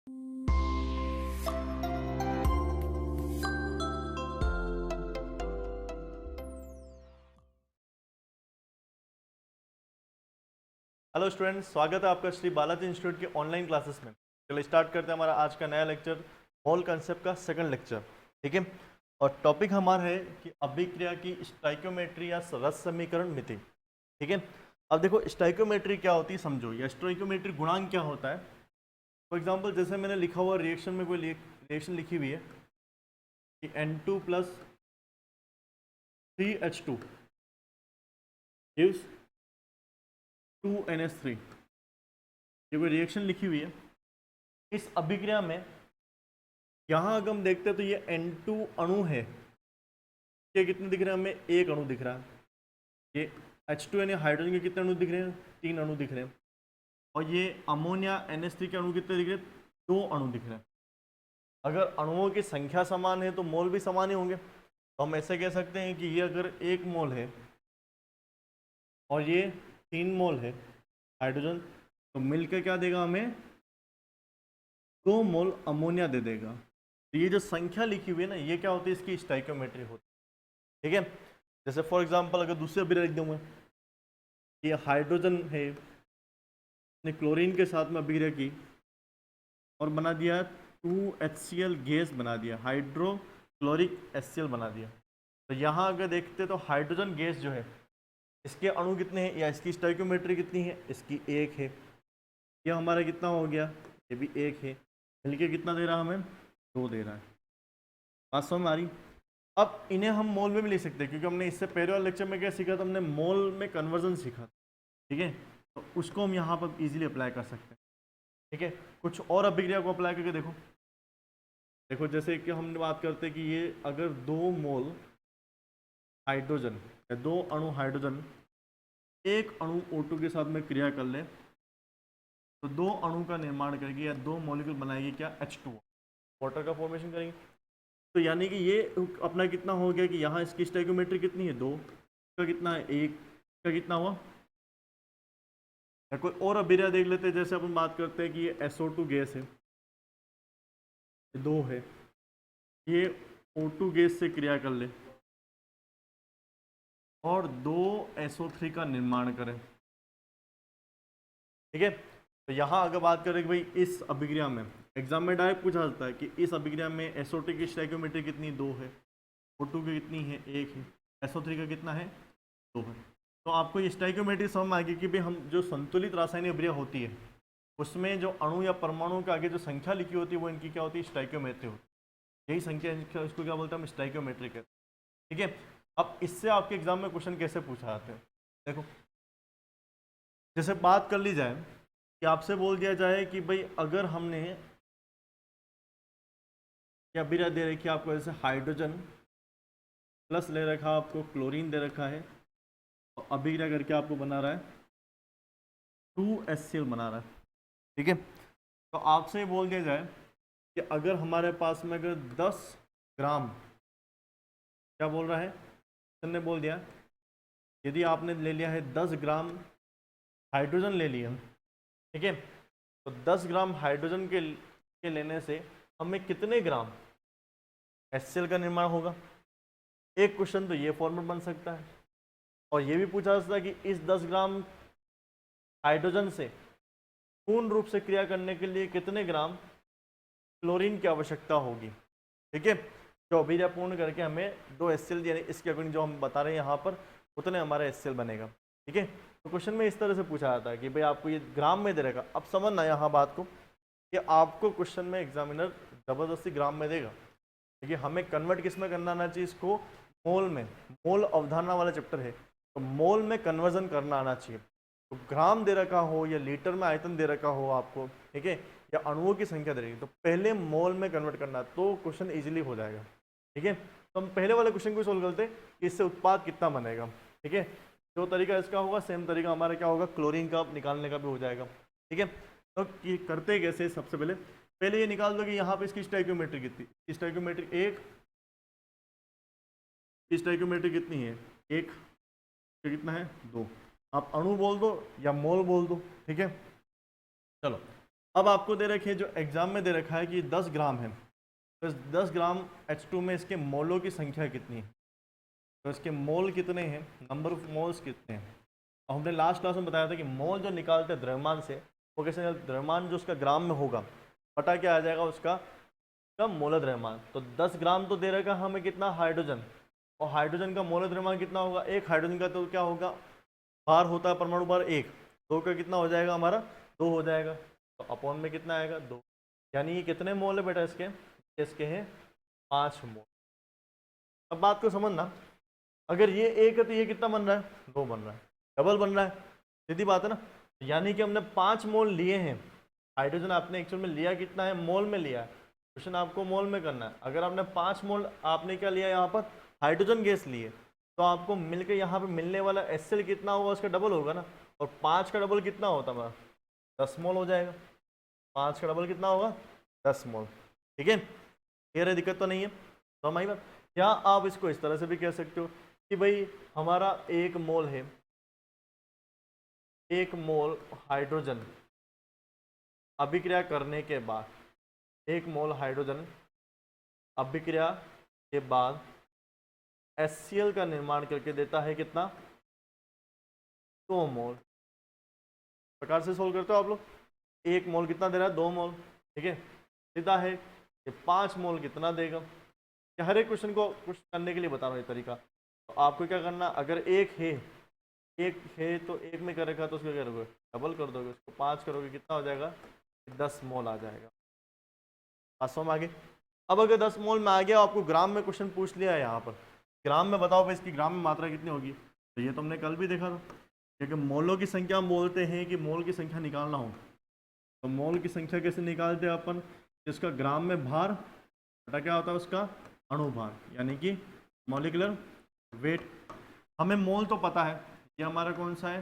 Hello students, स्वागत है आपका श्री बालाजी इंस्टीट्यूट के ऑनलाइन क्लासेस में। चलिए स्टार्ट करते हैं हमारा आज का नया लेक्चर, मोल कंसेप्ट का सेकंड लेक्चर। ठीक है, और टॉपिक हमारा है कि अभिक्रिया की स्टोइकियोमेट्री या रस समीकरण मिति। ठीक है, अब देखो स्टोइकियोमेट्री क्या होती है समझो, या स्टोइकियोमेट्री गुणांक क्या होता है। फॉर एग्जाम्पल जैसे मैंने लिखा हुआ रिएक्शन में कोई रिएक्शन लिखी हुई है कि N2 + 3H2 गिव्स 2NH3। ये कोई रिएक्शन लिखी हुई है। इस अभिक्रिया में यहाँ अगर हम देखते हैं तो ये N2 अणु है, ये कितने दिख रहे हैं हमें? एक अणु दिख रहा है। ये H2 यानी हाइड्रोजन के कितने अणु दिख रहे हैं? 3 अणु दिख रहे हैं। और ये अमोनिया NH3 के अणु कितने दिख रहे हैं? 2 अणु दिख रहे हैं। अगर अणुओं की संख्या समान है तो मोल भी समान ही होंगे। तो हम ऐसे कह सकते हैं कि ये अगर 1 मोल है और ये 3 मोल है हाइड्रोजन, तो मिलकर क्या देगा हमें? 2 मोल अमोनिया दे देगा। तो ये जो संख्या लिखी हुई है ना, ये क्या होती है? इसकी स्टोइकियोमेट्री होती है। ठीक है, जैसे फॉर एग्जांपल अगर दूसरे अभिक्रिया लिख दूंगा, ये हाइड्रोजन है, ने क्लोरीन के साथ में अभिक्रिया की और बना दिया 2HCl गैस बना दिया, हाइड्रोक्लोरिक HCl बना दिया। तो यहाँ अगर देखते तो हाइड्रोजन गैस जो है, इसके अणु कितने हैं या इसकी स्टोइकियोमेट्री कितनी है? इसकी 1 है। ये हमारा कितना हो गया? ये भी 1 है। मिलके कितना दे रहा है हमें? 2 दे रहा है। बात समझ में आ रही? अब इन्हें हम मोल में भी लिख सकते हैं, क्योंकि हमने इससे पहले वाले लेक्चर में क्या सीखा था? हमने मोल में कन्वर्जन सीखा। ठीक है, तो उसको हम यहाँ पर इजीली अप्लाई कर सकते हैं। ठीक है, कुछ और अभिक्रिया को अप्लाई करके देखो। देखो जैसे कि हमने बात करते हैं कि ये अगर 2 मोल हाइड्रोजन या 2 अणु हाइड्रोजन एक अणु O2 के साथ में क्रिया कर ले, तो 2 अणु का निर्माण करेगी या 2 मॉलिक्यूल बनाएगी क्या? H2O, वाटर का फॉर्मेशन करेंगे। तो यानी कि ये अपना कितना हो गया कि यहाँ इसकी स्टोइकियोमेट्री कितनी है? 2 का कितना है? 1 का कितना हुआ? या कोई और अभिक्रिया देख लेते हैं, जैसे अपन बात करते हैं कि ये SO2 गैस है, 2 है, ये O2 गैस से क्रिया कर ले और 2 SO3 का निर्माण करें। ठीक है, तो यहाँ अगर बात करें कि भाई इस अभिक्रिया में एग्जाम में डायरेक्ट पूछा जाता है कि इस अभिक्रिया में SO2 की स्टोइकियोमेट्री कितनी? 2 है। O2 की कितनी है? 1 है। SO3 का कितना है? 2 है। तो आपको ये स्टोइकियोमेट्री समझ में आएगी कि भाई हम जो संतुलित रासायनिक अभिक्रिया होती है उसमें जो अणु या परमाणु के आगे जो संख्या लिखी होती है वो इनकी क्या होती है? स्टोइकियोमेट्री होती है। यही संख्या इसको क्या बोलते हैं? हम स्टोइकियोमेट्री कहते हैं। ठीक है, अब इससे आपके एग्जाम में क्वेश्चन कैसे पूछा जाते हैं? देखो जैसे बात कर ली जाए कि आपसे बोल दिया जाए कि भाई अगर हमने क्या अभिक्रिया दे रखी है आपको, जैसे हाइड्रोजन प्लस ले रखा है, आपको क्लोरीन दे रखा है, और अभिक्रिया करके आपको बना रहा है 2HCl बना रहा है। ठीक है, तो आपसे बोल दिया जाए कि अगर हमारे पास में अगर 10 ग्राम, क्या बोल रहा है? ने बोल दिया यदि आपने ले लिया है 10 ग्राम हाइड्रोजन ले लिया, ठीक है, तो 10 ग्राम हाइड्रोजन के लेने से हमें कितने ग्राम HCl का निर्माण होगा? एक क्वेश्चन तो ये फॉर्मेट बन सकता है, और ये भी पूछा जा सकता है कि इस 10 ग्राम हाइड्रोजन से पूर्ण रूप से क्रिया करने के लिए कितने ग्राम क्लोरीन की आवश्यकता होगी। ठीक है, जो अभिक्रिया पूर्ण करके हमें 2 HCl यानी इसके अकॉर्डिंग जो हम बता रहे हैं यहाँ पर उतने हमारा HCl बनेगा। ठीक है, तो क्वेश्चन में इस तरह से पूछा जाता है कि भाई आपको ये ग्राम में दे रहेगा। अब समझना यहाँ बात को कि आपको क्वेश्चन में एग्जामिनर जबरदस्ती ग्राम में देगा, देखिए हमें कन्वर्ट किस में करना आना चाहिए? इसको मोल में। मोल अवधारणा वाला चैप्टर है, तो मोल में कन्वर्जन करना आना चाहिए। तो ग्राम दे रखा हो या लीटर में आयतन दे रखा हो आपको, ठीक है, या अणुओं की संख्या दे रही, तो पहले मोल में कन्वर्ट करना, तो क्वेश्चन इजीली हो जाएगा। ठीक है, तो हम पहले वाले क्वेश्चन को सोल्व करते हैं कि इससे उत्पाद कितना बनेगा। ठीक है, जो तरीका इसका होगा सेम तरीका हमारा क्या होगा? क्लोरीन का निकालने का भी हो जाएगा। ठीक है, तो ये करते कैसे? सबसे पहले ये निकाल दो कि यहाँ पे इसकी स्टोइकियोमेट्री कितनी? स्टोइकियोमेट्री 1, स्टोइकियोमेट्री कितनी है? 1, कितना है? 2। आप अणु बोल दो या मोल बोल दो। ठीक है, चलो अब आपको दे रखे जो एग्जाम में दे रखा है कि 10 ग्राम है, तो इस 10 ग्राम H2 में इसके मोलों की संख्या कितनी है, तो इसके मोल कितने हैं, नंबर ऑफ मोल्स कितने हैं। और हमने लास्ट क्लास में बताया था कि मोल जो निकालते हैं द्रव्यमान से, वो कैसे, द्रव्यमान जो उसका ग्राम में होगा पता क्या आ जाएगा उसका मोलर द्रव्यमान। तो 10 ग्राम तो दे रखा हमें कितना, हाइड्रोजन, और हाइड्रोजन का मोलर द्रव्यमान कितना होगा, एक हाइड्रोजन का तो क्या होगा, भार होता है परमाणु भार 1, 2 का कितना हो जाएगा हमारा 2 हो जाएगा, तो अपॉन में कितना आएगा 2, यानी ये कितने मोल है बेटा इसके हैं 5 मोल। अब बात को समझना, अगर ये 1 है तो ये कितना बन रहा है 2 बन रहा है, डबल बन रहा है, सीधी बात है ना। यानी कि हमने 5 मोल लिए हैं हाइड्रोजन, आपने एक्चुअल में लिया कितना है, मोल में लिया है, क्वेश्चन आपको मोल में करना है। अगर आपने 5 मोल आपने क्या लिया यहाँ पर हाइड्रोजन गैस लिए, तो आपको मिलकर यहाँ पे मिलने वाला HCl कितना होगा, उसका डबल होगा ना, और 5 का डबल कितना होता है हमारा 10 मोल हो जाएगा, 5 का डबल कितना होगा 10 मोल, ठीक है, क्लियर है, दिक्कत तो नहीं है। तो हमारी बात, या आप इसको इस तरह से भी कह सकते हो कि भाई हमारा 1 मोल है, 1 मोल हाइड्रोजन अभिक्रिया करने के बाद, 1 मोल हाइड्रोजन अभिक्रिया के बाद HCl का निर्माण करके देता है कितना 2 मोल। प्रकार से सोल्व करते हो आप लोग, 1 मोल कितना दे रहा है 2 मोल, ठीक है, सीधा है ये 5 मोल कितना देगा। हर एक क्वेश्चन को कुछ करने के लिए बता रहा हूँ ये तरीका। तो आपको क्या करना, अगर 1 है तो 1 में कर रखा तो उसको क्या करोगे डबल कर दोगे, उसको 5 करोगे कितना हो जाएगा 10 मोल आ जाएगा। 500 में आगे, अब अगर 10 मोल में आ गया, आपको ग्राम में क्वेश्चन पूछ लिया है यहाँ पर, ग्राम में बताओ भाई इसकी ग्राम में मात्रा कितनी होगी, तो ये तो हमने कल भी देखा था, क्योंकि मोलों की संख्या हम बोलते हैं कि मोल की संख्या निकालना हो, तो मोल की संख्या कैसे निकालते हैं अपन, जिसका ग्राम में भार बटा क्या होता है उसका अणुभार, यानी कि मॉलिक्यूलर वेट। हमें मोल तो पता है, ये हमारा कौन सा है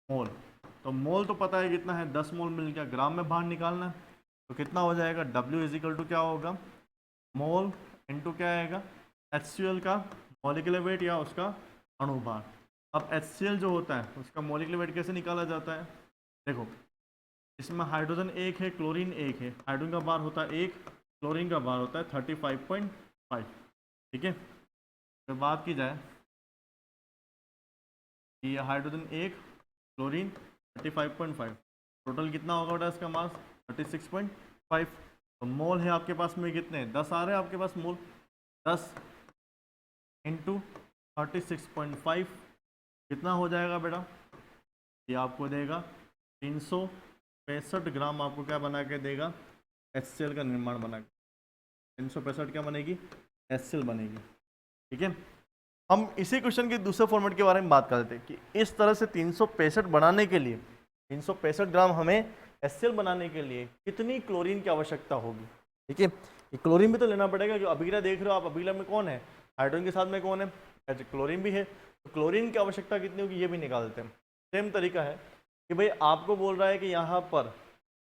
मोल, तो मोल तो पता है कितना है 10 मोल मिल गया, ग्राम में भार निकालना है, तो कितना हो जाएगा W इज इक्वल टू क्या होगा मोल इंटू क्या आएगा HCl का मॉलिक्यूलर वेट या उसका अणुभार। अब HCl जो होता है उसका मॉलिक्यूलर वेट कैसे निकाला जाता है, देखो इसमें हाइड्रोजन 1 है, क्लोरीन 1 है, हाइड्रोजन का भार होता है 1, क्लोरीन का भार होता है 35.5, ठीक है। फिर बात की जाए कि हाइड्रोजन 1 क्लोरीन 35.5, टोटल कितना होगा बेटा इसका मास 36.5, तो मोल है आपके पास में कितने 10 आ रहे हैं आपके पास मोल, 10 इंटू 36.5 कितना हो जाएगा बेटा, ये आपको देगा 365 ग्राम, आपको क्या बना के देगा HCl का निर्माण बना के, 365 क्या बनेगी HCl बनेगी, ठीक है। हम इसी क्वेश्चन के दूसरे फॉर्मेट के बारे में बात करते हैं कि इस तरह से 365 बनाने के लिए 365 ग्राम हमें HCl बनाने के लिए कितनी क्लोरीन की आवश्यकता होगी, ठीक है। ये क्लोरीन भी तो लेना पड़ेगा, जो अभिक्रिया देख रहे हो आप, अभिक्रिया में कौन है हाइड्रोजन के साथ में कौन है क्लोरीन भी है, तो क्लोरीन की आवश्यकता कितनी होगी ये भी निकालते हैं। सेम तरीका है कि भाई आपको बोल रहा है कि यहाँ पर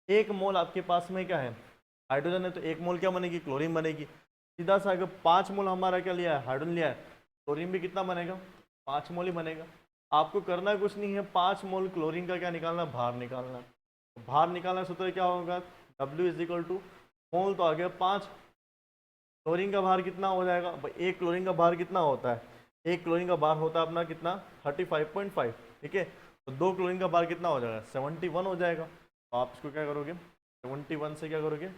1 मोल आपके पास में क्या है हाइड्रोजन है, तो 1 मोल क्या बनेगी क्लोरीन बनेगी, सीधा सा अगर 5 मोल हमारा क्या लिया है हाइड्रोजन लिया है, क्लोरीन भी कितना बनेगा 5 मोल ही बनेगा। आपको करना कुछ नहीं है, 5 मोल क्लोरीन का क्या निकालना भार निकालना, भार निकालना सूत्र क्या होगा W इज इक्वल टू मोल तो आ गया 5, क्लोरीन का भार कितना हो जाएगा, एक क्लोरीन का भार कितना होता है, एक क्लोरीन का भार होता है अपना कितना 35.5, ठीक है, तो 2 क्लोरीन का भार कितना हो जाएगा 71 हो जाएगा। तो आप इसको क्या करोगे 71 से क्या करोगे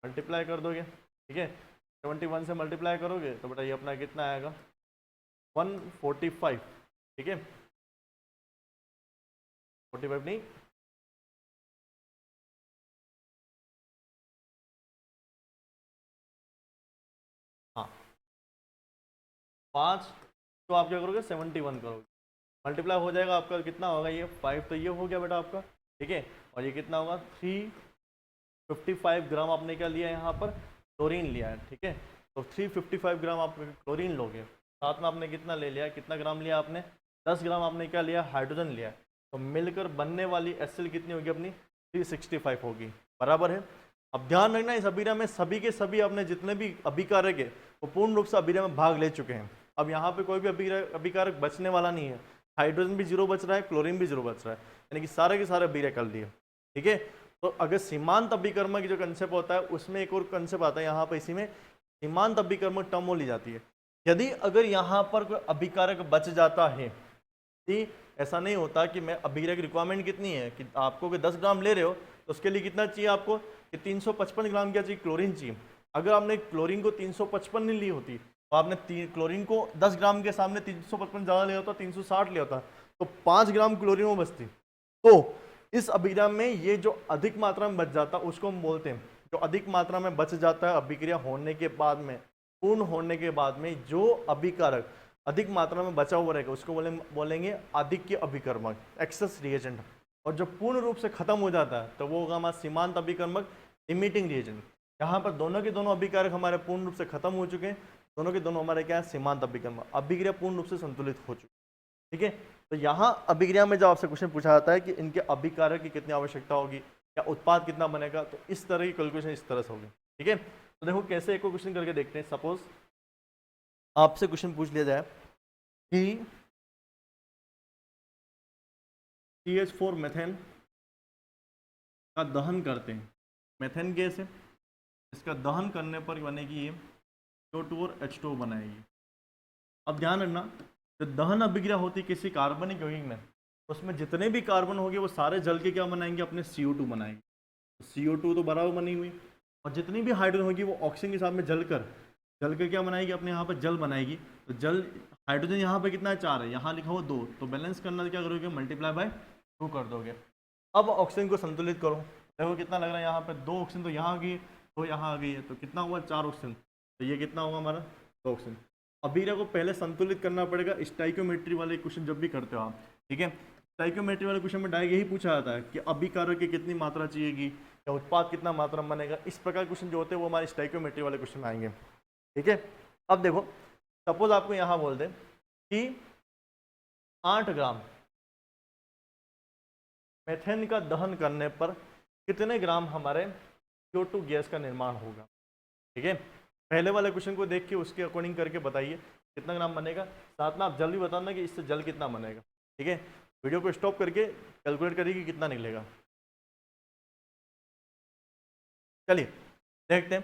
मल्टीप्लाई कर दोगे, ठीक है, 71 से मल्टीप्लाई करोगे तो बेटा ये अपना कितना आएगा 145, ठीक है, 45 नहीं हाँ 5, तो आप क्या करोगे 71 करोगे, मल्टीप्लाई हो जाएगा आपका कितना होगा ये 5, तो ये हो गया बेटा आपका, ठीक है, और ये कितना होगा 355 ग्राम आपने क्या लिया यहाँ पर क्लोरीन लिया है, ठीक है, तो 355 ग्राम आप क्लोरीन लोगे, साथ में आपने कितना ले लिया, कितना ग्राम लिया आपने 10 ग्राम आपने क्या लिया हाइड्रोजन लिया, तो मिलकर बनने वाली HCl कितनी होगी अपनी 365 होगी, बराबर है। अब ध्यान रखना इस अभिक्रिया में सभी के सभी आपने जितने भी अभिकारक है वो पूर्ण रूप से अभिक्रिया में भाग ले चुके हैं। अब यहाँ पे कोई भी अभिकारक बचने वाला नहीं है, हाइड्रोजन भी 0 बच रहा है, क्लोरीन भी 0 बच रहा है, यानी कि सारे के सारे अभिक्रिया कर लिए, ठीक है। तो अगर सीमांत अभिकर्मक जो कंसेप्ट होता है उसमें एक और कंसेप्ट आता है यहाँ पर, इसी में सीमांत अभिकर्मक टर्म ली जाती है। यदि अगर यहाँ पर कोई अभिकारक बच जाता है, ठीक, ऐसा नहीं होता कि मैं अभिक्रिया की रिक्वायरमेंट कितनी है कि आपको कि 10 ग्राम ले रहे हो तो उसके लिए कितना चाहिए आपको कि 355 ग्राम क्या चाहिए, क्लोरीन चाहिए। अगर आपने क्लोरीन को 355 नहीं ली होती तो आपने क्लोरीन को 10 ग्राम के सामने 355 ज़्यादा लिया होता, 360 लिया होता, तो 5 ग्राम क्लोरीन वो बचती। तो इस अभिक्रिया में ये जो अधिक मात्रा में बच जाता उसको हम बोलते हैं, जो अधिक मात्रा में बच जाता है अभिक्रिया होने के बाद में, पूर्ण होने के बाद में जो अभिकारक अधिक मात्रा में बचा हुआ रहेगा उसको बोलेंगे आधिक्य अभिकर्मक, एक्सेस रिएजेंट। और जो पूर्ण रूप से खत्म हो जाता है तो वो होगा हमारा सीमांत अभिकर्मक, लिमिटिंग रिएजेंट। यहाँ पर दोनों के दोनों अभिकारक हमारे पूर्ण रूप से खत्म हो चुके हैं, दोनों के दोनों हमारे क्या है, सीमांत अभिकर्मक, अभिक्रिया पूर्ण रूप से संतुलित हो चुकी। ठीक है, तो यहाँ अभिक्रिया में जब आपसे क्वेश्चन पूछा जाता है कि इनके अभिकारक की कितनी आवश्यकता होगी या उत्पाद कितना बनेगा, तो इस तरह की कैलकुलेशन इस तरह से होगी। ठीक है, तो देखो कैसे एक क्वेश्चन करके देखते हैं। सपोज आपसे क्वेश्चन पूछ लिया जाए कि CH4 मेथेन का दहन करते हैं, मेथेन गैस है, इसका दहन करने पर बनेगी ये CO2 और H2 बनाएगी। अब ध्यान रखना, जो दहन अभिक्रिया होती है किसी कार्बनिक यौगिक में, उसमें जितने भी कार्बन होंगे वो सारे जल के क्या बनाएंगे, अपने CO2 बनाएंगे। CO2 तो बराबर बनी हुई, और जितनी भी हाइड्रोजन होगी वो ऑक्सीजन के साथ में जलकर क्या बनाएगी, अपने यहाँ पर जल बनाएगी। तो जल हाइड्रोजन यहाँ पे कितना है, 4 है, यहाँ लिखा हुआ 2, तो बैलेंस करना क्या करोगे, मल्टीप्लाई बाय 2 कर दोगे। अब ऑक्सीजन को संतुलित करो, देखो कितना लग रहा है, यहाँ पे 2 ऑक्सीजन तो यहाँ आ गई, तो यहाँ आ गई है, तो कितना हुआ 4 ऑक्सीजन, तो ये कितना होगा हमारा 2 ऑक्सीजन। अभिक्रिया को पहले संतुलित करना पड़ेगा, स्टाइक्योमेट्री वाले क्वेश्चन जब भी करते हो आप। ठीक है, स्टाइक्योमेट्री वाले क्वेश्चन में डायरेक्ट यही पूछा जाता है कि अभिकारक की कितनी मात्रा चाहिएगी या उत्पाद कितना मात्रा में बनेगा। इस प्रकार क्वेश्चन जो होते हैं वो हमारे स्टाइक्योमेट्री वाले क्वेश्चन आएंगे। ठीक है, अब देखो सपोज आपको यहाँ बोल दें कि 8 ग्राम मेथेन का दहन करने पर कितने ग्राम हमारे CO2 गैस का निर्माण होगा। ठीक है, पहले वाले क्वेश्चन को देख के उसके अकॉर्डिंग करके बताइए कितना ग्राम बनेगा, साथ में आप जल्दी बताना कि इससे जल कितना बनेगा। ठीक है, वीडियो को स्टॉप करके कैलकुलेट करिए कि कितना निकलेगा। चलिए देखते हैं।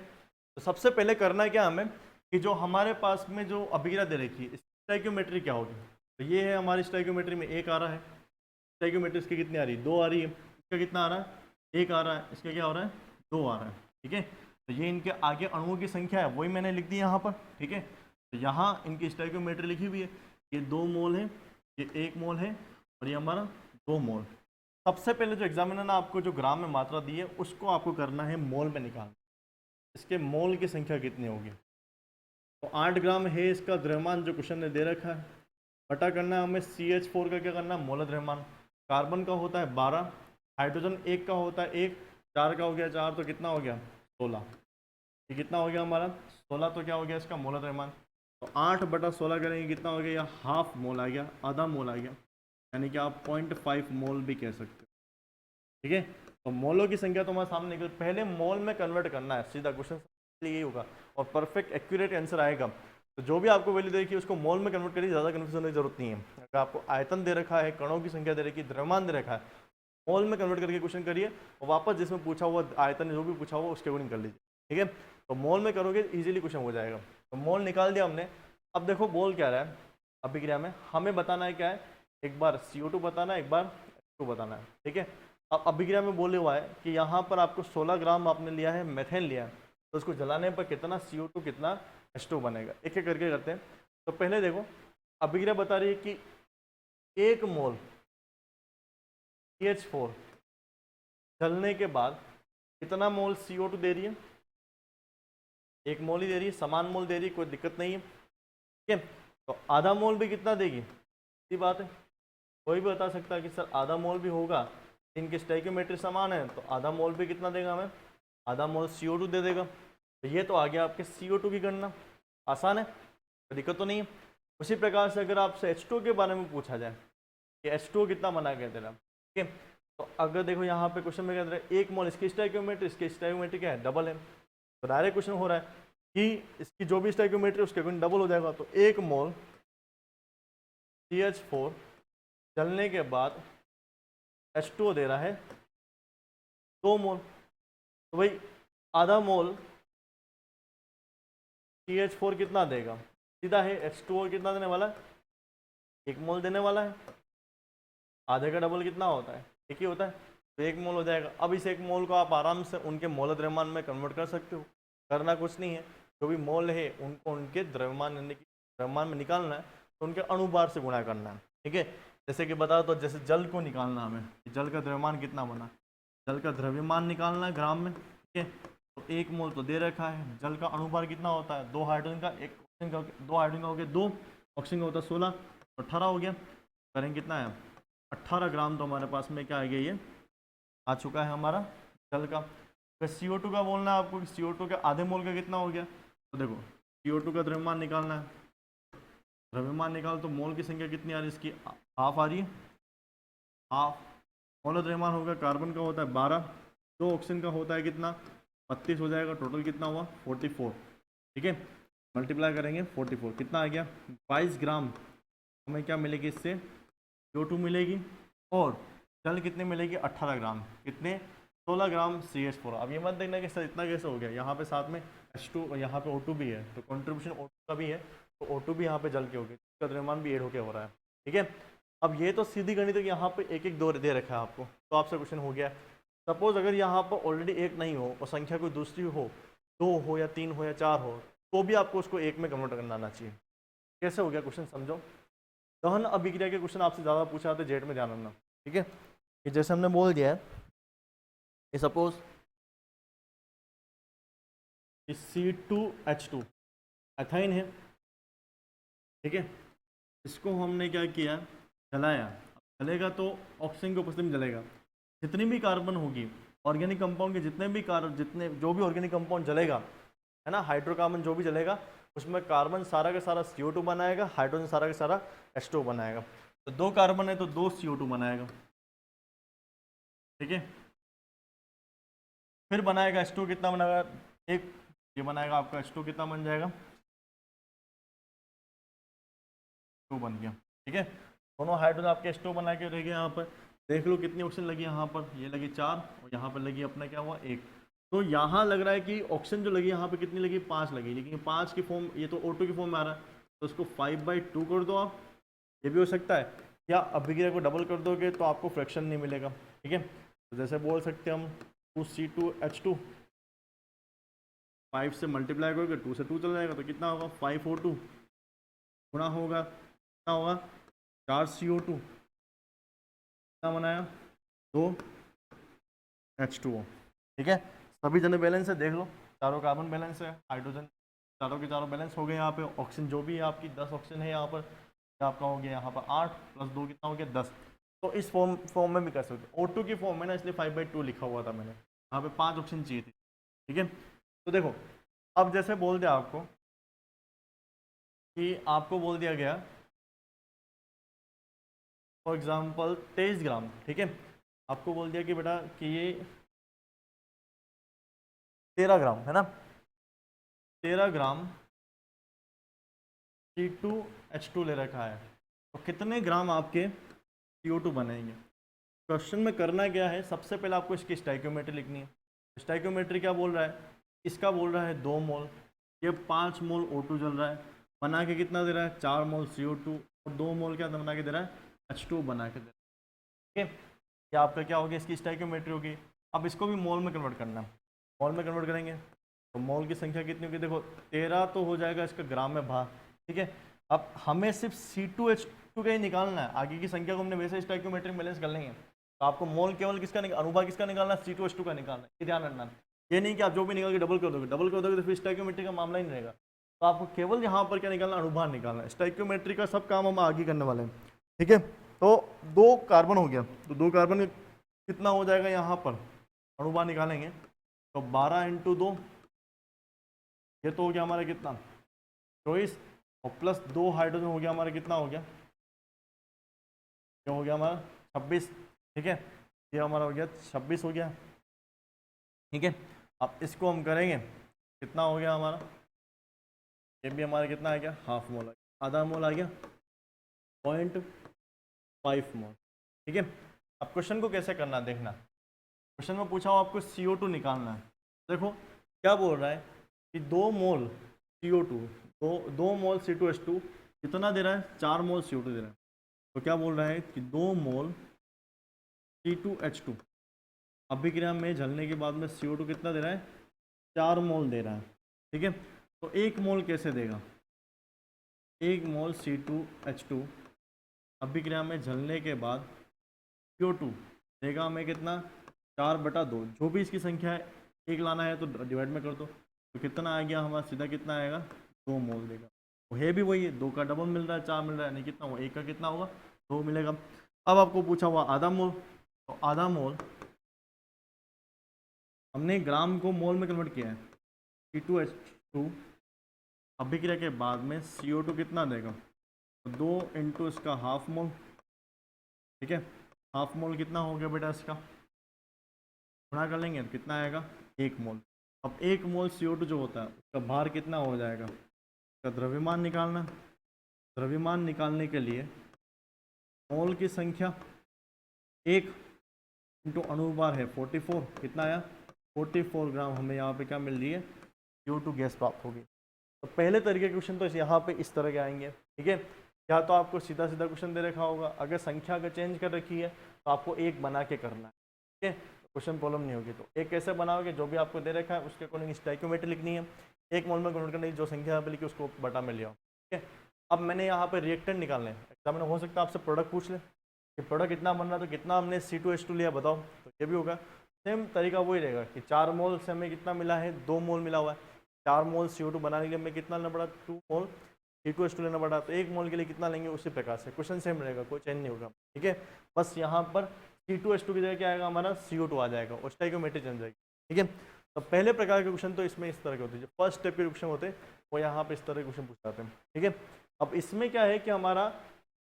तो सबसे पहले करना क्या हमें कि जो हमारे पास में जो अभिक्रिया दे रखी है, स्टाइक्योमेट्री क्या होगी, तो ये है हमारी स्टाइक्योमेट्री में 1 आ रहा है, स्टाइक्योमेट्री इसकी कितनी आ रही है, 2 आ रही है, इसका कितना आ रहा है, 1 आ रहा है, इसका क्या हो रहा है, 2 आ रहा है। ठीक है, तो ये इनके आगे अणुओं की संख्या है, वही मैंने लिख दी यहाँ पर। ठीक है, तो यहाँ इनकी स्टाइक्योमेट्री लिखी हुई है, ये 2 मोल है, ये 1 मोल है, और ये हमारा 2 मोल। सबसे पहले जो एग्जामिनर ने आपको जो ग्राम में मात्रा दी है उसको आपको करना है मोल में निकालना, इसके मोल की संख्या कितनी होगी। तो 8 ग्राम है इसका द्रव्यमान जो क्वेश्चन ने दे रखा है, बटा करना है हमें CH4 का क्या करना है, मोल द्रव्यमान। कार्बन का होता है 12, हाइड्रोजन 1 का होता है 1, 4 का हो गया 4, तो कितना हो गया 16। ये कितना हो गया हमारा 16, तो क्या हो गया इसका मोल द्रव्यमान। तो 8 बटा 16 करेंगे कितना हो गया, हाफ मोल आ गया, आधा मोल आ गया, यानी कि आप 0.5 मोल भी कह सकते हो। ठीक है, तो मोलों की संख्या तो हमारे सामने निकल, पहले मोल में कन्वर्ट करना है, सीधा क्वेश्चन यही होगा और परफेक्ट एक्यूरेट आंसर आएगा। तो जो भी आपको वैल्यू देखिए उसको मोल में कन्वर्ट करिए, ज़्यादा कन्फ्यूजन की जरूरत नहीं है। अगर आपको आयतन दे रखा है, कणों की संख्या दे रखी है, द्रव्यमान दे रखा है, मोल में कन्वर्ट करके क्वेश्चन करिए और वापस जिसमें पूछा हुआ आयतन जो भी पूछा हुआ उसके अकॉर्डिंग कर लीजिए। ठीक है, तो मोल में करोगे इजीली क्वेश्चन हो जाएगा। तो मोल निकाल दिया हमने। अब देखो बोल क्या रहा है अभिक्रिया में, हमें बताना है क्या है, एक बार CO2 बताना है, एक बार H2 बताना है। ठीक है, अब अभिक्रिया में बोले हुआ है कि यहाँ पर आपको 16 ग्राम आपने लिया है, मेथेन लिया है, तो उसको जलाने पर कितना CO2 कितना H2 बनेगा, एक एक करके करते हैं। तो पहले देखो अभिक्रिया बता रही है कि 1 मोल CH4 जलने के बाद कितना मोल CO2 दे रही है, 1 मोल ही दे रही है, समान मोल दे रही है, कोई दिक्कत नहीं है। ठीक है, तो आधा मोल भी कितना देगी, सीधी बात है, कोई भी बता सकता है कि सर आधा मोल भी होगा, इनके स्टाइक्योमेट्री समान है, तो आधा मोल भी कितना देगा हमें, आधा मोल CO2 दे देगा। तो ये तो आ गया आपके CO2 की गणना, आसान है, कोई दिक्कत तो नहीं है। उसी प्रकार से अगर आपसे H2 के बारे में पूछा जाए कि H2 कितना बना के देना, ठीक है, तो अगर देखो यहाँ पे क्वेश्चन में कहते हैं 1 मोल, इसकी स्टाइक्योमेट्री, इसकी स्टाइक्योमेट्री क्या है, डबल है, तो डायरेक्ट क्वेश्चन हो रहा है कि इसकी जो भी स्टाइक्योमेट्री उसके अकॉर्डिंग डबल हो जाएगा। तो 1 मोल CH4 जलने के बाद H2 दे रहा है 2 मोल, तो भाई आधा मोल CH4 कितना देगा, सीधा है H2O कितना देने वाला है, 1 मोल देने वाला है। आधे का डबल कितना होता है, 1 ही होता है, तो 1 मोल हो जाएगा। अब इस 1 मोल को आप आराम से उनके मोल द्रव्यमान में कन्वर्ट कर सकते हो, करना कुछ नहीं है। जो भी मोल है उनको उनके द्रव्यमान यानी कि द्रव्यमान में निकालना है, तो उनके अणुभार से गुणा करना है, ठीक है। जैसे कि बता तो जैसे जल को निकालना हमें, जल का द्रव्यमान कितना बना, जल का द्रव्यमान निकालना है ग्राम में, ठीक है। तो 1 मोल तो दे रखा है। जल का अणुभार कितना होता है, 2 हाइड्रोजन का 1 ऑक्सीजन का, 2 हाइड्रोजन का हो गया 2, ऑक्सीजन का होता है 16, तो 18 हो गया। करेंगे कितना है, 18 ग्राम तो हमारे पास में क्या आ गया, ये आ चुका है हमारा जल का। फिर CO2 का बोलना है आपको, CO2 के आधे मोल का कितना हो गया, तो देखो CO2 का द्रव्यमान निकालना है, द्रव्यमान निकाल तो मोल की संख्या कितनी आ रही है, इसकी हाफ आ रही है, हाफ। मोल द्रव्यमान होगा, कार्बन का होता है 12, 2 ऑक्सीजन का होता है कितना 32 हो जाएगा, टोटल कितना हुआ 44, ठीक है। मल्टीप्लाई करेंगे 44 कितना आ गया 22 ग्राम हमें क्या मिलेगी, इससे CO2 मिलेगी। और जल कितने मिलेगी 18 ग्राम, कितने 16 ग्राम CH4। अब ये मत देखना कि सर इतना कैसे हो गया, यहाँ पे साथ में H2 और यहाँ पे O2 भी है, तो कंट्रीब्यूशन O2 का भी है, तो O2 भी यहाँ पे जल के हो गया, इसका द्रव्यमान भी ऐड होके हो रहा है, ठीक है। अब ये तो सीधी गणित है कि यहाँ पे एक एक दो दे रखा है आपको, तो आपसे क्वेश्चन हो गया। सपोज अगर यहाँ पर ऑलरेडी एक नहीं हो और संख्या कोई दूसरी हो, 2 हो या 3 हो या 4 हो, तो भी आपको उसको 1 में कन्वर्ट करना आना चाहिए। कैसे हो गया क्वेश्चन समझो। दहन अभिक्रिया के क्वेश्चन आपसे ज़्यादा पूछा जाते जेट में, ध्यान रखना, ठीक है। कि जैसे हमने बोल दिया है कि सपोज C2H2 एथाइन है, ठीक है। इसको हमने क्या किया, जलाया। जलेगा तो ऑक्सीजन के उपस्थिति में जलेगा, जितनी भी कार्बन होगी ऑर्गेनिक कंपाउंड के, जितने जो भी ऑर्गेनिक कंपाउंड जलेगा है ना, हाइड्रोकार्बन जो भी जलेगा उसमें कार्बन सारा का सारा CO2 बनाएगा, हाइड्रोजन सारा का सारा H2O बनाएगा। तो 2 कार्बन है तो 2 CO2 बनाएगा, ठीक है। फिर बनाएगा H2 कितना बनाएगा, एक ये बनाएगा आपका H2 कितना बन जाएगा, 2 बन गया, ठीक है। दोनों हाइड्रोजन आपके H2 बना के रह गए। यहाँ पर देख लो कितनी ऑक्सीजन लगी यहाँ पर, ये लगी 4 और यहाँ पर लगी अपना क्या हुआ 1। तो यहाँ लग रहा है कि ऑक्सीजन जो लगी यहाँ पे कितनी लगी 5 लगी, लेकिन 5 की फॉर्म, ये तो O2 की फॉर्म में आ रहा है, तो उसको 5/2 कर दो आप, ये भी हो सकता है। या अभिक्रिया को डबल कर दोगे तो आपको फ्रैक्शन नहीं मिलेगा, ठीक है। तो जैसे बोल सकते हैं हम 2C2H2, 5 से मल्टीप्लाई करोगे 2 से 2 चल जाएगा, तो कितना होगा 5O2 गुणा होगा कितना होगा 4CO2, कितना बनाया 2H2O, ठीक है। सभी जने बैलेंस है, देख लो चारों कार्बन बैलेंस है, हाइड्रोजन चारों के चारों बैलेंस हो गए। यहाँ पे ऑक्सीजन जो भी है आपकी 10 ऑक्सीजन है यहाँ पर, आपका हो गया यहाँ पर 8 + 2 कितना हो गया 10। तो इस फॉर्म में भी कर सकते हो, O2 की फॉर्म में ना, इसलिए 5/2 लिखा हुआ था मैंने, यहाँ पे 5 ऑक्सीजन चाहिए थी, ठीक है। तो देखो अब जैसे बोल दिया आपको कि आपको बोल दिया गया फॉर एग्जाम्पल 23 ग्राम, ठीक है। आपको बोल दिया कि बेटा कि ये 13 ग्राम है ना, 13 ग्राम C2H2 ले रखा है, तो कितने ग्राम आपके CO2 बनेंगे। क्वेश्चन में करना क्या है, सबसे पहले आपको इसकी स्टाइक्योमेट्री लिखनी है। स्टाइक्योमेट्री क्या बोल रहा है, इसका बोल रहा है 2 मोल, ये 5 मोल O2 जल रहा है, बना के कितना दे रहा है 4 मोल CO2, और 2 मोल क्या बना के दे रहा है H2 बना के दे रहा है, ठीक है। ये आपका क्या हो गया, इसकी स्टाइक्योमेट्री होगी। अब इसको भी मोल में कन्वर्ट करना है, मोल में कन्वर्ट करेंगे तो मोल की संख्या कितनी होगी, देखो 13 तो हो जाएगा इसका ग्राम में भार, ठीक है। अब हमें सिर्फ C2H2 का ही निकालना है, आगे की संख्या को हमने वैसे स्टाइक्योमेट्रिक बैलेंस कर लेंगे। तो आपको मोल केवल किसका अनुभाग किसका निकालना है, C2H2 का निकालना है, ये ध्यान रखना। ये नहीं कि आप जो भी निकाल के डबल कर दोगे तो फिर स्टाइक्योमेट्री का मामला ही नहीं रहेगा। तो आपको केवल यहाँ पर क्या निकालना, अनुभाग निकालना है। स्टाइक्योमेट्री का सब काम हम आगे करने वाले हैं, ठीक है। तो 2 कार्बन हो गया, तो 2 कार्बन कितना हो जाएगा यहाँ पर, अनुभाग निकालेंगे तो 12 × 2, ये तो हो गया हमारा कितना 24, और प्लस 2 हाइड्रोजन हो गया हमारा कितना हो गया, ये हो गया हमारा 26, ठीक है। ये हमारा हो गया 26 हो गया, ठीक है। अब इसको हम करेंगे कितना हो गया हमारा, ये भी हमारा कितना आ गया हाफ मोल, आधा मोल आ गया 0.5 मोल, ठीक है। अब क्वेश्चन को कैसे करना देखना, क्वेश्चन में पूछा हो आपको CO2 निकालना है। देखो क्या बोल रहा है कि 2 मोल CO2, 2 मोल C2H2 कितना दे रहा है, 4 मोल CO2 दे रहा है। तो क्या बोल रहा है कि 2 मोल C2H2 अभिक्रिया में जलने के बाद में CO2 कितना दे रहा है, 4 मोल दे रहा है। ठीक है, तो 1 मोल कैसे देगा, 1 मोल C2H2 अभिक्रिया में जलने के बाद CO2 देगा हमें कितना, 4/2। जो भी इसकी संख्या है, 1 लाना है तो डिवाइड में कर दो, तो कितना आ गया हमारा, सीधा कितना आएगा, 2 मोल देगा। वो है भी वही है, 2 का डबल मिल रहा है, 4 मिल रहा है, नहीं कितना हुआ, 1 का कितना होगा, 2 मिलेगा। अब आपको पूछा हुआ आधा मोल, तो आधा मोल हमने ग्राम को मोल में कन्वर्ट किया है। C2H2 अभिक्रिया के बाद में CO2 कितना देगा, 2 इंटू इसका हाफ मोल। ठीक है, हाफ मोल कितना हो गया बेटा, इसका गुणा कर लेंगे तो कितना आएगा, 1 मोल। अब 1 मोल CO2 जो होता है उसका भार कितना हो जाएगा, उसका द्रव्यमान निकालना। द्रव्यमान निकालने के लिए मोल की संख्या 1 इंटू अनुभार है 44, कितना आया, 44 ग्राम हमें यहाँ पे क्या मिल रही है, CO2 गैस प्राप्त होगी। तो पहले तरीके के क्वेश्चन तो यहाँ पे इस तरह के आएंगे। ठीक है, या तो आपको सीधा सीधा क्वेश्चन दे रखा होगा, अगर संख्या अगर चेंज कर रखी है तो आपको एक बना के करना है। ठीक है, क्वेश्चन प्रॉब्लम नहीं होगी। तो एक कैसे बनाओगे, जो भी आपको दे रखा है उसके अकॉर्डिंग स्टोइकियोमेट्री लिखनी है, 1 मोल में कन्वर्ट करने की जो संख्या यहाँ पे लिखी उसको बटा में लिया। ठीक है, अब मैंने यहाँ पे रिएक्टेंट निकालने हैं। एग्जाम में हो सकता है आपसे प्रोडक्ट पूछ ले कि प्रोडक्ट कितना बन रहा है, तो कितना हमने C2H2 लिया बताओ, तो ये भी होगा। सेम तरीका वही रहेगा कि 4 मोल से हमें कितना मिला है, 2 मोल मिला हुआ है। 4 मोल CO2 बनाने के लिए हमें कितना लेना पड़ा, 2 मोल C2H2 लेना पड़ा, तो 1 मोल के लिए कितना लेंगे, उसी प्रकार से क्वेश्चन सेम रहेगा, कोई चेंज नहीं होगा। ठीक है, बस यहाँ पर C2H2 की जगह क्या आएगा, हमारा CO2 आ जाएगा और स्टोइकियोमेट्री चेंज जाएगी। ठीक है, तो पहले प्रकार के क्वेश्चन तो इसमें इस तरह के होते हैं, जो फर्स्ट स्टेप के क्वेश्चन होते हैं वो यहाँ पर इस तरह के क्वेश्चन पूछ जाते हैं। ठीक है, अब इसमें क्या है कि हमारा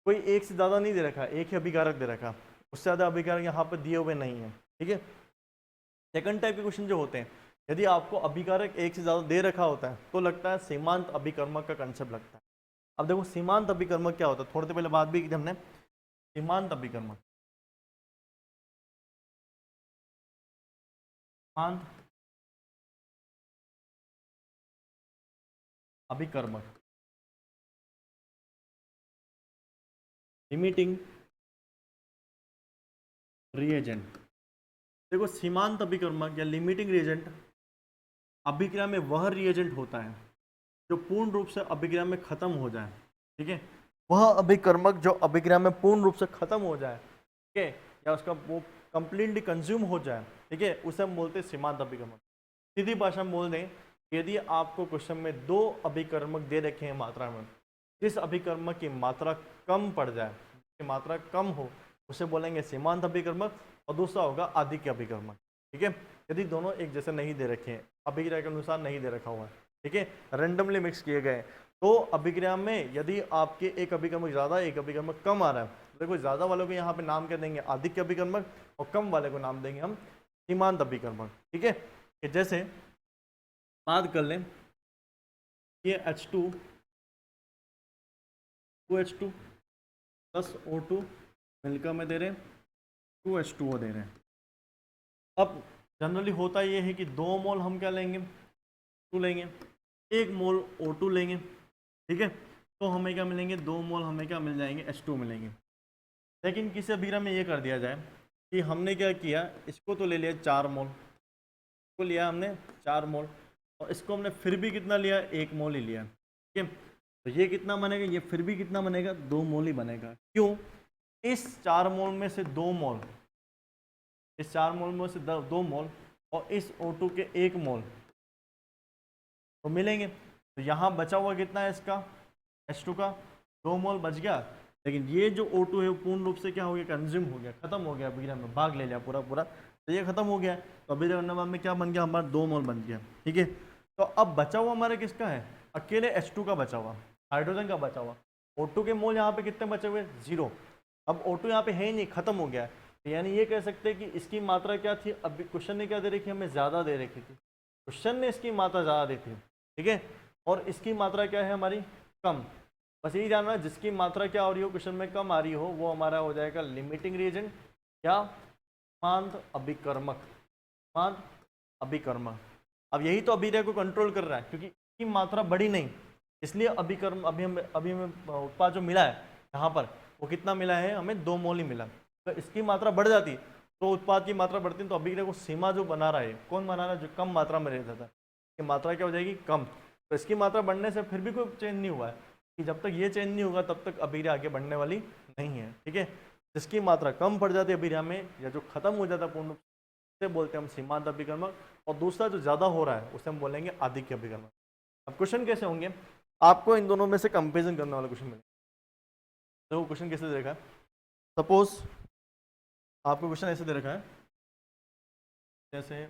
कोई एक से ज़्यादा नहीं दे रखा है, एक ही अभिकारक दे रखा है, उससे ज़्यादा अभिकारक यहाँ पर दिए हुए नहीं है। ठीक है, सेकंड टाइप के क्वेश्चन जो होते हैं, यदि आपको अभिकारक एक से ज़्यादा दे रखा होता है तो लगता है सीमांत अभिकर्मक का कंसेप्ट लगता है। अब देखो सीमांत अभिकर्मक क्या होता है, थोड़ी देर पहले बात भी की थी हमने। सीमांत अभिकर्मक, सीमांत अभिकर्मक, लिमिटिंग रिएजेंट। देखो सीमांत अभिकर्मक या लिमिटिंग रिएजेंट अभिक्रिया में वह रिएजेंट होता है जो पूर्ण रूप से अभिक्रिया में खत्म हो जाए। ठीक है, वह अभिकर्मक जो अभिक्रिया में पूर्ण रूप से खत्म हो जाए, ठीक है, या उसका वो कंप्लीटली कंज्यूम हो जाए, ठीक है, उसे हम बोलते हैं सीमांत अभिकर्मक। सीधी भाषा में बोल दें, यदि आपको क्वेश्चन में 2 अभिकर्मक दे रखे हैं मात्रा में, जिस अभिकर्मक की मात्रा कम पड़ जाए, जिसकी मात्रा कम हो, उसे बोलेंगे सीमांत अभिकर्मक, और दूसरा होगा आदिक्य अभिकर्मक। ठीक है, यदि दोनों एक जैसे नहीं दे रखे हैं, अभिक्रिया के अनुसार नहीं दे रखा हुआ है, ठीक है, रेंडमली मिक्स किए गए, तो अभिक्रिया में यदि आपके एक अभिकर्मक ज़्यादा एक अभिकर्मक कम आ रहा है, तो देखो ज़्यादा वालों को यहाँ पे नाम क्या देंगे, आदिक्य अभिकर्मक, और कम वाले को नाम देंगे हम सीमांत अभिकर्मक। ठीक है, कि जैसे बात कर लें, ये H2 2H2 प्लस O2 मिलकर में दे रहे हैं 2H2O दे रहे हैं। अब जनरली होता ये है कि 2 मोल हम क्या लेंगे, 2 लेंगे, 1 मोल O2 लेंगे। ठीक है, तो हमें क्या मिलेंगे, 2 मोल हमें क्या मिल जाएंगे, H2 मिलेंगे। लेकिन किसी अभिक्रिया में ये कर दिया जाए कि हमने क्या किया, इसको तो ले लिया 4 मोल, इसको लिया हमने 4 मोल, और इसको हमने फिर भी कितना लिया, 1 मोल ही लिया। ठीक है, तो ये कितना बनेगा, ये फिर भी कितना बनेगा, 2 मोल ही बनेगा। क्यों, इस 4 मोल में से 2 मोल, इस 4 मोल में से 2 मोल और इस O2 के 1 मोल तो मिलेंगे। तो यहाँ बचा हुआ कितना है इसका, H2 का 2 मोल बच गया, लेकिन ये जो O2 है वो पूर्ण रूप से क्या हो गया, कंज्यूम हो गया, खत्म हो गया, अभिक्रिया में भाग ले लिया पूरा पूरा, तो ये खत्म हो गया। तो अभिक्रिया करने में क्या बन गया, हमारा 2 मोल बन गया। ठीक है, तो अब बचा हुआ हमारे किसका है, अकेले H2 का बचा हुआ, हाइड्रोजन का बचा हुआ। O2 के मोल यहाँ पे कितने बचे हुए, 0। अब O2 यहाँ पे है ही नहीं, खत्म हो गया है, यानी ये कह सकते हैं कि इसकी मात्रा क्या थी, अभी क्वेश्चन ने क्या दे रखी, हमें ज़्यादा दे रखी थी, क्वेश्चन ने इसकी मात्रा ज़्यादा दी थी। ठीक है, और इसकी मात्रा क्या है हमारी, कम। बस यही जानना है, जिसकी मात्रा क्या हो रही हो, क्वेश्चन में कम आ रही हो, वो हमारा हो जाएगा लिमिटिंग रिएजेंट या सीमांत अभिकर्मक। सीमांत अभिकर्मक। अब यही तो अभिक्रिया को कंट्रोल कर रहा है, क्योंकि इसकी मात्रा बढ़ी नहीं, इसलिए अभी हमें उत्पाद जो मिला है यहाँ पर वो कितना मिला है, हमें 2 मोल ही मिला। तो इसकी मात्रा बढ़ जाती तो उत्पाद की मात्रा बढ़ती, तो अभिक्रिया को सीमा जो बना रहा है, कौन बना रहा है, जो कम मात्रा में रहता था, इसकी मात्रा क्या हो जाएगी, कम। तो इसकी मात्रा बढ़ने से फिर भी कोई चेंज नहीं हुआ है, कि जब तक ये चेंज नहीं होगा तब तक अभिक्रिया आगे बढ़ने वाली नहीं है। ठीक है, जिसकी मात्रा कम पड़ जाती है अभिक्रिया में, या जो खत्म हो जाता है पूर्ण, उसे बोलते हैं हम सीमांत अभिकर्मक। और दूसरा जो ज़्यादा हो रहा है उसे हम बोलेंगे आदिक्य अभिकर्मक। अब क्वेश्चन कैसे होंगे, आपको इन दोनों में से कंपेरिजन करने वाला क्वेश्चन मिलेगा। देखो क्वेश्चन कैसे दे रखा है, सपोज आपको क्वेश्चन ऐसे दे रखा है, जैसे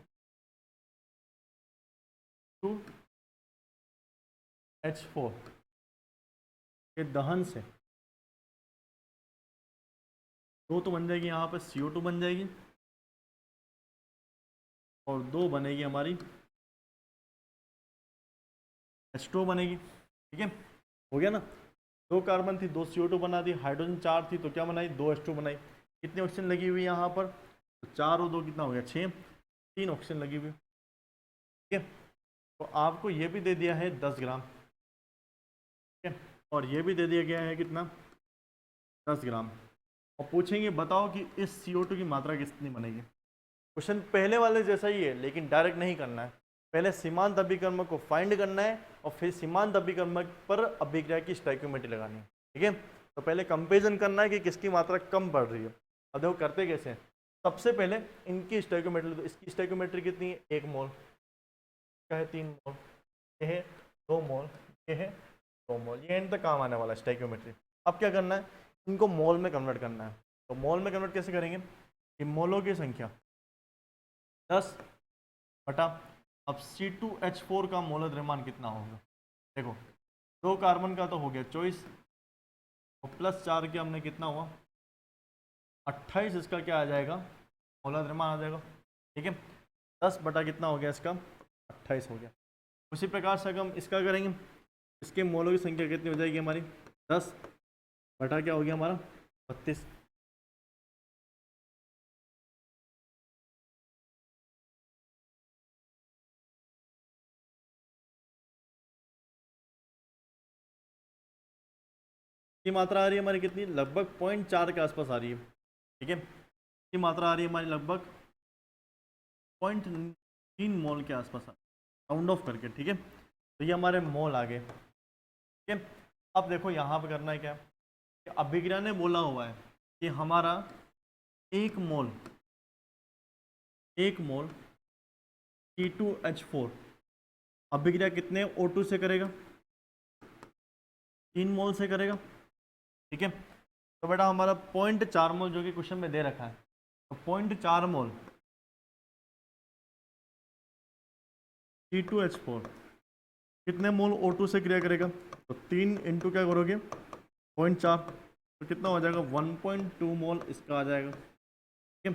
2H4 के दहन से 2 तो बन जाएगी, यहाँ पर CO2 बन जाएगी, और 2 बनेगी हमारी H2 बनेगी। ठीक है, हो गया ना, 2 कार्बन थी, 2 CO2 बना दी, हाइड्रोजन 4 थी तो क्या बनाई, 2 H2 बनाई। कितनी ऑक्सीजन लगी हुई यहाँ पर, तो 4 और 2 कितना हो गया, 6, 3 ऑक्सीजन लगी हुई। ठीक है, तो आपको ये भी दे दिया है 10 ग्राम। ठीक है, और ये भी दे दिया गया है कितना, 10 ग्राम। और पूछेंगे बताओ कि इस CO2 की मात्रा कितनी बनेगी। क्वेश्चन पहले वाले जैसा ही है, लेकिन डायरेक्ट नहीं करना है, पहले सीमांत अभिकर्मक को फाइंड करना है और फिर सीमांत अभिकर्मक पर अभिक्रिया की स्टोइकियोमेट्री लगानी है। ठीक है, तो पहले कंपेरिजन करना है कि किसकी मात्रा कम बढ़ रही है। अब देखो करते कैसे हैं, सबसे पहले इनकी स्टोइकियोमेट्री, तो इसकी स्टोइकियोमेट्री कितनी है, 1 मोल, क्या है 3 मोल, ये है 2 मोल, ये है 2 मोल, ये एंड तक काम आने वाला है स्टोइकियोमेट्री। अब क्या करना है, इनको मोल में कन्वर्ट करना है। तो मोल में कन्वर्ट कैसे करेंगे, कि मोलों की संख्या 10 बटा, अब C2H4 का मोलर द्रव्यमान कितना होगा, देखो 2 कार्बन का तो हो गया 24, और प्लस 4 के हमने कितना हुआ 28, इसका क्या आ जाएगा, मोलर द्रव्यमान आ जाएगा। ठीक है, 10 बटा कितना हो गया इसका, 28 हो गया। उसी प्रकार से अगर हम इसका करेंगे, इसके मोलों की संख्या कितनी हो जाएगी हमारी, 10 बटा क्या हो गया हमारा 32। की मात्रा आ रही है हमारी कितनी, लगभग 0.4 के आसपास आ रही है। ठीक है, की मात्रा आ रही है हमारी लगभग 0.3 मोल के आसपास, राउंड ऑफ करके। ठीक है, तो ये हमारे मोल आ गए। ठीक है, अब देखो यहाँ पे करना है क्या, कि अभिक्रिया ने बोला हुआ है कि हमारा 1 मोल C2H4 अभिक्रिया कितने O2 से करेगा, 3 मोल से करेगा। ठीक है, तो बेटा हमारा 0.4 मोल जो कि क्वेश्चन में दे रखा है, तो 0.4 मोल C2H4 कितने मोल O2 से क्रिया करेगा, तो 3 इंटू क्या करोगे 0.4, तो कितना हो जाएगा 1.2 मोल इसका आ जाएगा। ठीक है,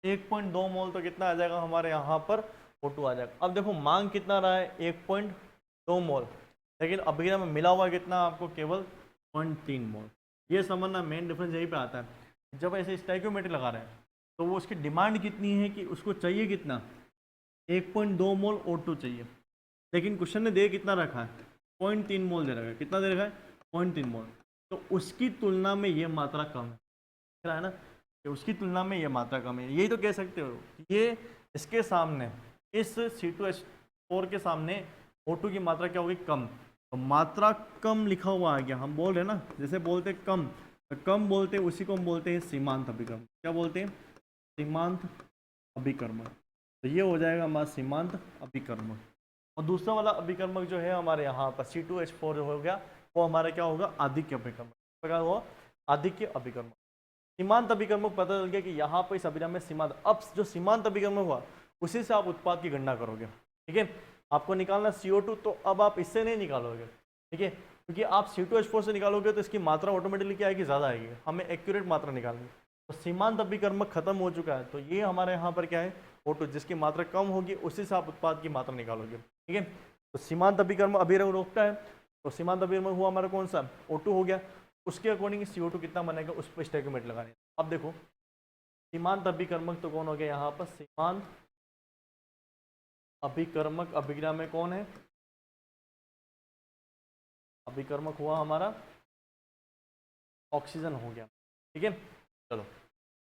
1.2 मोल तो कितना आ जाएगा हमारे यहाँ पर O2 आ जाएगा। अब देखो मांग कितना रहा है 1.2 मोल, लेकिन अभिक्रिया में मिला हुआ कितना आपको केवल 0.3 मोल। ये समझना मेन डिफरेंस यहीं पे आता है, जब ऐसे स्टोइकियोमेट्री लगा रहे हैं तो वो उसकी डिमांड कितनी है कि उसको चाहिए कितना, 1.2 मोल O2 चाहिए, लेकिन क्वेश्चन ने दे कितना रखा है 0.3 मोल दे रखा है। कितना दे रखा है 0.3 मोल, तो उसकी तुलना में ये मात्रा कम है ना, कि उसकी तुलना में ये मात्रा कम है। यही तो कह सकते हो, ये इसके सामने, इस C2H4 के सामने O2 की मात्रा क्या होगी, कम। तो मात्रा कम लिखा हुआ आ गया, हम बोल रहे हैं ना, जैसे बोलते कम, तो कम बोलते हैं उसी को हम बोलते हैं सीमांत अभिकर्मक। क्या बोलते हैं, सीमांत अभिकर्मक। तो ये हो जाएगा हमारा सीमांत अभिकर्मक। और दूसरा वाला अभिकर्मक जो है हमारे यहाँ पर C2H4 जो हो गया, वो हमारा क्या होगा, आदिक्य अभिकर्मक। प्रकार वो आदिक्य अभिकर्मक। सीमांत अभिकर्मक पता चल गया कि यहाँ पर इस अभिक्रिया में सीमांत, अब जो सीमांत अभिकर्मक हुआ उसी से आप उत्पाद की गणना करोगे। ठीक है, आपको निकालना CO2, तो अब आप इससे नहीं निकालोगे। ठीक है, क्योंकि आप C2H4 से निकालोगे तो इसकी मात्रा ऑटोमेटिकली क्या आएगी, ज़्यादा आएगी, हमें एक्यूरेट मात्रा निकालनी। तो सीमांत अभिकर्मक खत्म हो चुका है, तो ये हमारे यहाँ पर क्या है O2, जिसकी मात्रा कम होगी उसी से आप उत्पाद की मात्रा निकालोगे। ठीक है, तो सीमांत अभिकर्मक अभिकर्मक रोकता है, तो सीमांत अभिकर्मक हुआ हमारा कौन सा, O2 हो गया। उसके अकॉर्डिंग CO2 कितना बनेगा उस पर स्टोइकियोमेट्री लगानी। अब देखो सीमांत अभिकर्मक तो कौन हो गया यहाँ पर, सीमांत अभिकर्मक अभिक्रिया में कौन है? अभिकर्मक हुआ हमारा ऑक्सीजन हो गया। ठीक है, चलो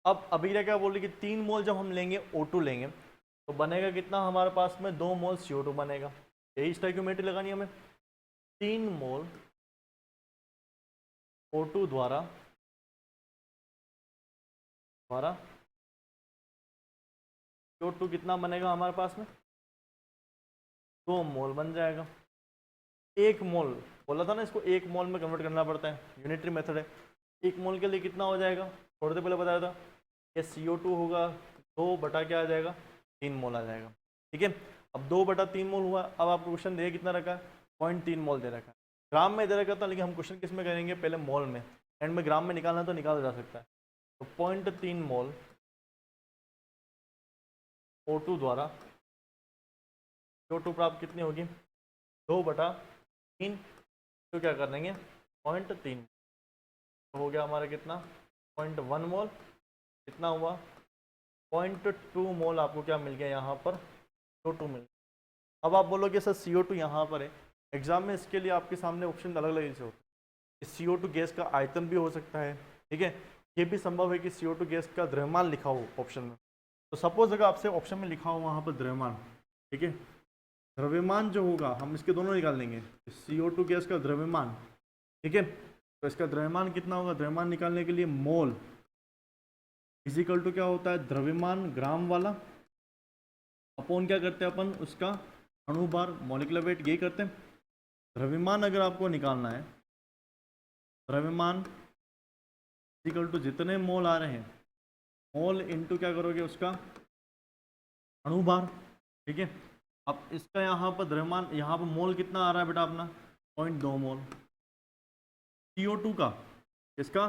अब अभिक्रिया क्या बोल रही कि 3 मोल जब हम लेंगे O2 लेंगे तो बनेगा कितना हमारे पास में? 2 मोल CO2 बनेगा। यही स्टोइकियोमेट्री लगानी है हमें। 3 मोल O2 द्वारा CO2 कितना बनेगा हमारे पास में? 2 मोल बन जाएगा। 1 मोल बोला था ना, इसको 1 मोल में कन्वर्ट करना पड़ता है, यूनिटरी मेथड है। 1 मोल के लिए कितना हो जाएगा? थोड़ी देर पहले बताया था, ये CO2 होगा 2 बटा क्या आ जाएगा? 3 मोल आ जाएगा। ठीक है, अब 2 बटा 3 मोल हुआ। अब आपको क्वेश्चन दे कितना रखा है? 0.3 मोल दे रखा है। ग्राम में दे रखा था, लेकिन हम क्वेश्चन किस में करेंगे? पहले मोल में, एंड में ग्राम में निकालना तो निकाला जा सकता है। तो 0.3 मोल O2 द्वारा CO2 प्राप्त कितनी होगी? 2 बटा 3, तो क्या कर देंगे? 0.3 तो हो गया हमारा कितना? 0.1 मोल। कितना हुआ? 0.2 मोल आपको क्या मिल गया यहाँ पर? CO2 मिल गया। अब आप बोलोगे सर CO2 यहाँ पर है, एग्जाम में इसके लिए आपके सामने ऑप्शन अलग अलग से होते हैं। CO2 गैस का आयतन भी हो सकता है, ठीक है, ये भी संभव है कि CO2 गैस का द्रव्यमान लिखा हो ऑप्शन में। तो सपोज अगर आपसे ऑप्शन में लिखा हो वहाँ पर द्रव्यमान, ठीक है, द्रव्यमान जो होगा हम इसके दोनों निकाल लेंगे। CO2 गैस का द्रव्यमान, ठीक है, तो इसका द्रव्यमान कितना होगा? द्रव्यमान निकालने के लिए मोल इजिकल टू क्या होता है? द्रव्यमान ग्राम वाला अपॉन क्या करते हैं अपन? उसका अणुभार, मॉलिक्यूलर वेट, यही करते हैं। द्रव्यमान अगर आपको निकालना है, द्रव्यमान इजिकल टू जितने मोल आ रहे हैं, मोल इनटू क्या करोगे? उसका अणुभार। ठीक है, अब इसका यहाँ पर द्रव्यमान, यहाँ पर मोल कितना आ रहा है बेटा अपना? 0.2 मोल। CO2 का, इसका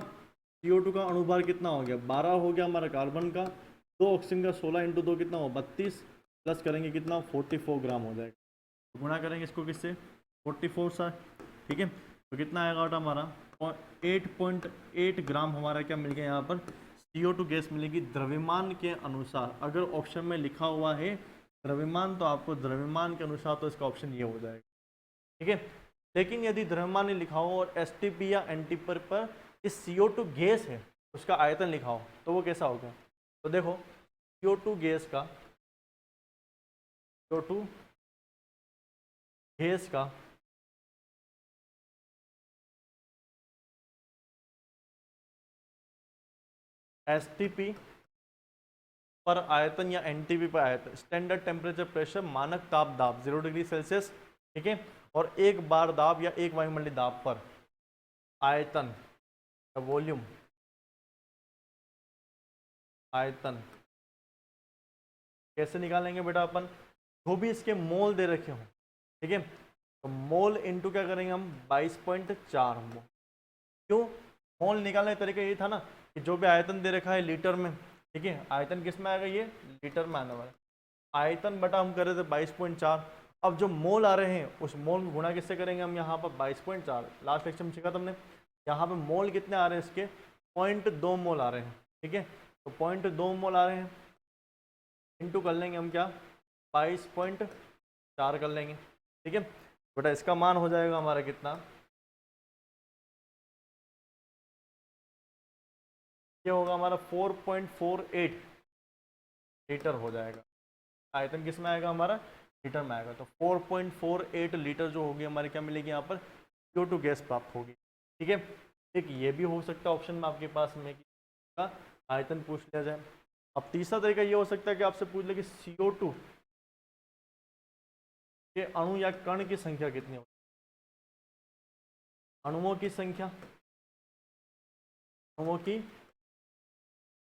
CO2 का अणुभार कितना हो गया? 12 हो गया हमारा कार्बन का, 2 ऑक्सीजन का, 16 इंटू 2 कितना हो? 32, प्लस करेंगे कितना? 44 ग्राम हो जाएगा। तो गुणा करेंगे इसको किससे? 44 से। ठीक है, तो कितना आएगा बेटा हमारा? 8.8 ग्राम हमारा क्या मिल गया यहाँ पर? CO2 गैस मिलेगी द्रव्यमान के अनुसार। अगर ऑप्शन में लिखा हुआ है द्रव्यमान, तो आपको द्रव्यमान के अनुसार तो इसका ऑप्शन ये हो जाएगा। ठीक है, लेकिन यदि द्रव्यमान नहीं लिखा हो और STP या NTP पर इस CO2 गैस है उसका आयतन लिखा हो, तो वो कैसा होगा? तो देखो CO2 गैस का, CO2 गैस का STP पर आयतन या NTP पर आयतन, स्टैंडर्ड टेम्परेचर प्रेशर, मानक ताप दाब 0 डिग्री सेल्सियस, ठीक है, और एक बार दाब या एक वायुमंडलीय दाब पर आयतन, वॉल्यूम, आयतन कैसे निकालेंगे बेटा अपन? जो भी इसके मोल दे रखे हों, ठीक है, तो मोल इनटू क्या करेंगे हम? 22.4 मोल। क्यों? मोल निकालने का तरीका ये था ना कि जो भी आयतन दे रखा है लीटर में, ठीक है, आयतन किस में आएगा? ये लीटर में आने वाला है। आयतन बटा हम कर रहे थे 22.4। अब जो मोल आ रहे हैं उस मोल में गुणा किससे करेंगे हम? यहाँ पर 22.4, लास्ट लेक्चर में सीखा तुमने। यहाँ पे मोल कितने आ रहे हैं इसके? 0.2 मोल आ रहे हैं। ठीक है, तो 0.2 मोल आ रहे हैं, इनटू कर लेंगे हम क्या? 22.4 कर लेंगे। ठीक है बेटा, इसका मान हो जाएगा हमारा कितना? ये होगा हमारा 4.48 लीटर हो जाएगा। आयतन किस में आएगा? हमारा लीटर में आएगा। तो 4.48 लीटर जो होगी हमारी क्या मिलेगी यहाँ पर? CO2 गैस प्राप्त होगी। ठीक है, एक ये भी हो सकता है ऑप्शन में आपके पास में कि आयतन पूछ लिया जाए। अब तीसरा तरीका ये हो सकता है कि आपसे पूछ ले कि CO2 के अणु या कण की संख्या कितनी होगी? अणुओं की संख्या, अणुओं की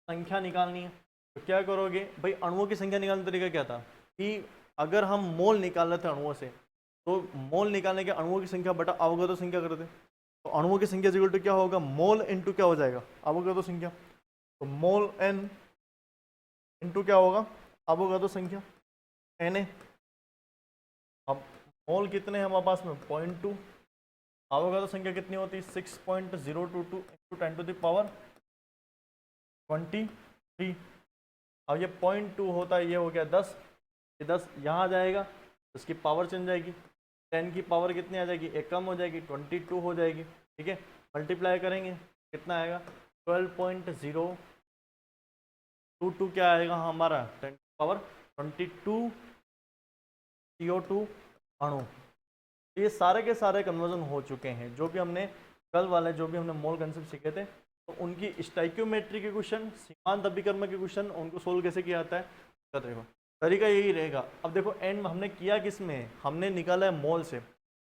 संख्या निकालनी है। तो क्या करोगे भाई? अणुओं की संख्या निकालने का तरीका क्या था कि अगर हम मोल निकाल रहे थे अणुओं से, तो मोल निकालने के अणुओं की संख्या बटा अवगाद्रो संख्या करते। तो अणुओं की संख्या इक्वल टू क्या होगा? मोल इनटू क्या हो जाएगा? अवगाद्रो संख्या। तो मोल n इनटू क्या होगा? अवगाद्रो संख्या Na। अब मोल कितने हैं हमारे पास में? 0.2। अवगाद्रो संख्या कितनी होती है? 6.022 इंटू 10 टू द पावर 23। अब ये 0.2 होता है, ये हो गया 10, ये 10 यहाँ आ जाएगा, उसकी पावर चेंज जाएगी, 10 की पावर कितनी आ जाएगी, एक कम हो जाएगी, 22 हो जाएगी। ठीक है, मल्टीप्लाई करेंगे कितना आएगा 12.022 क्या आएगा हमारा 10 पावर 22 CO2 अणु। ये सारे के सारे कन्वर्जन हो चुके हैं। जो भी हमने कल वाले जो भी हमने मोल कंसेप्ट सीखे थे, तो उनकी स्टाइक्योमेट्री के क्वेश्चन, सीमांत अभिकर्म के क्वेश्चन, उनको सोल्व कैसे किया जाता है तो देखो तरीका यही रहेगा। अब देखो एंड में हमने किया किस में, हमने निकाला है मोल से,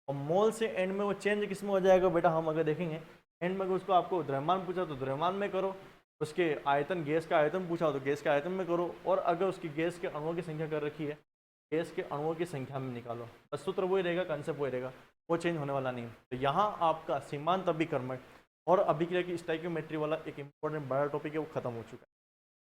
और मोल से एंड में वो चेंज किस में हो जाएगा बेटा, हम अगर देखेंगे एंड में उसको आपको द्रव्यमान पूछा तो द्रव्यमान में करो, उसके आयतन गैस का आयतन पूछा तो गैस के आयतन में करो, और अगर उसकी गैस के अणुओं की संख्या कर रखी है गैस के अणुओं की संख्या में निकालो। बस सूत्र वही रहेगा, कंसेप्ट वही रहेगा, वो चेंज होने वाला नहीं है। तो यहाँ आपका सीमांत अभिकर्मक और अभिक्रिया की स्टाइक्योमेट्री वाला एक इंपॉर्टेंट बड़ा टॉपिक है, वो खत्म हो चुका है।